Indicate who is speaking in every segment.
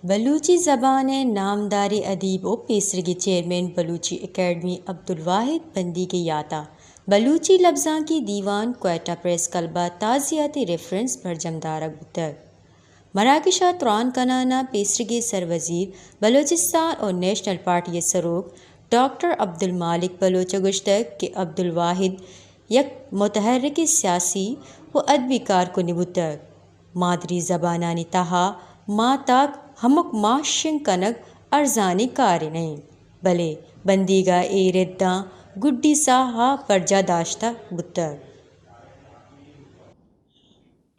Speaker 1: بلوچی زبان نامدار ادیب و پیسرگی چیئرمین بلوچی اکیڈمی عبدالواحد بندی کے یاتا بلوچی لفظاں کی دیوان کوئٹہ پریس کلبہ تعزیتی ریفرنس برجمدارک بتر مراکشہ تران کنانا پیسرگی سروزیر بلوچستان اور نیشنل پارٹی سروک ڈاکٹر عبدالمالک بلوچ گشتگ کہ عبدالواحد یک متحرک سیاسی و ادبی کارکن بتر مادری زبانانی تہا ماں تاک ہمک معاشن کنگ ارزانی کاری نہیں بلے بندیگا اے رداں گڈی ساہا پرجا داشتہ بتر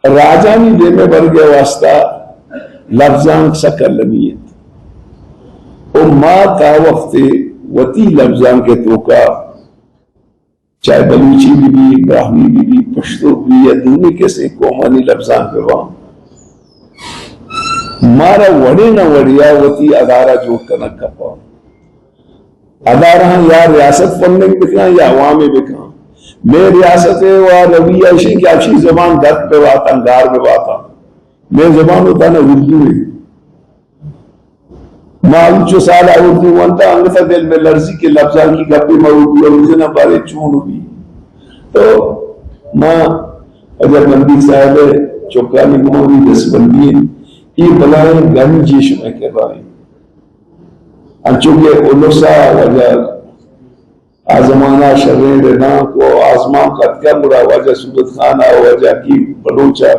Speaker 2: راجانی دے میں برگے واسطہ لفظان سکر لمیت او ما تا وقت وطی لفظان کے توکا چاہے بلوچی بھی براہمی بھی پشتو بھی یا دونی کیسے قومانی لفظان پہ وہاں مارا وڑی نہ وڑیا وطی ادارہ جو کنک کپا ادارہ یا ریاست پڑھنے بکنا یا عوامی بکنا میں ریاست و رویہ شی کی اچھی زبان گھر پہ واتا گار پہ واتا میں زبان ہوتا نا اردو ہے معلوم چو سالہ اردو وانتا انگتا دل میں لرزی کے لفظان کی گپی میں اردو اردو نہ بارے چون ہوئی تو ماں اگر بندی صاحب چوکانی موری دس بندی یہ بلائیں گنجیش میں کے بارے انچونکہ اولوسا وجہ آزمانہ شرین ردان کو آزمان کا کیا برا وجہ سبت خانہ وجہ کی بلوچہ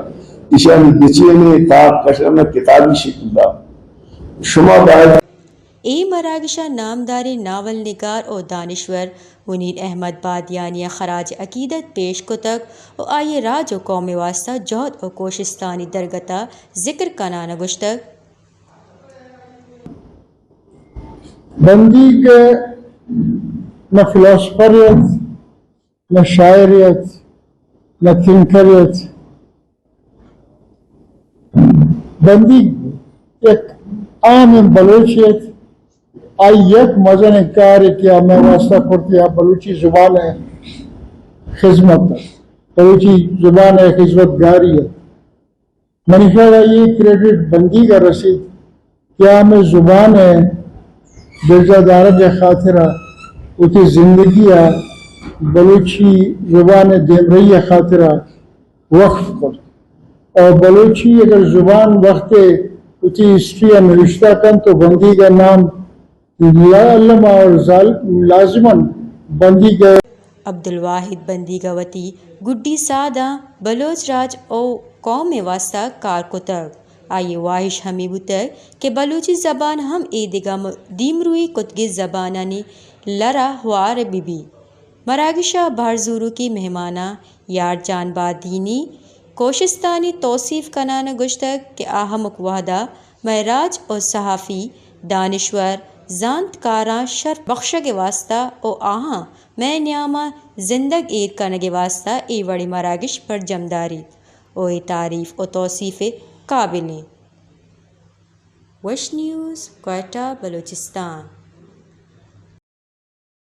Speaker 2: اشانی دچے نے تاک کشر میں کتابی شکل دا شما باید
Speaker 1: اے مراکشہ نامداری ناول نگار اور دانشور منیر احمد بادیانی خراج عقیدت پیش کتک اور آئیے راج و قوم واسطہ جہد اور کوشستانی درگتا ذکر کنانا گشتک
Speaker 3: بندی کے نہ فلسفریت نہ شاعریت نہ تھنکریت بندی ایک عام بلوچیت آئی یک مزن کاری کیا میں واسطہ پڑھتیا بلوچی زبان ہے خدمت بلوچی زبان ہے خدمت گاری ہے منی خیال یہ کریڈٹ بندی کا رسید کیا میں زبان ہے برجہ دارت خاطرہ اتی زندگی ہے بلوچی زبان دیمری خاطرہ وقف کر اور بلوچی اگر زبان وقت اتی ہسٹری نوشتہ کن تو بندی کا نام علامہ اور لازماً بندی کا
Speaker 1: عبدالواحد بندی گوتی گڈی سادہ بلوچ راج او قوم واسطہ کارکتگ آئیے واحش ہمیں بتر کہ بلوچی زبان ہم ایدگا دیمروی کتگی زبانانی لرا ہوار بی مراکشہ بھارزورو کی مہمانہ یار جان بادینی کوشستانی توصیف کنانا گشتگ کہ آہمک وحدہ معراج اور صحافی دانشور زانت کاراں شرف بخشہ کے واسطہ او آہاں میں نیامہ زندگ اید کنگے واسطہ ای وڑی مراکش پر جمداری او ای تعریف و توصیف قابلیں وش نیوز کوئٹہ بلوچستان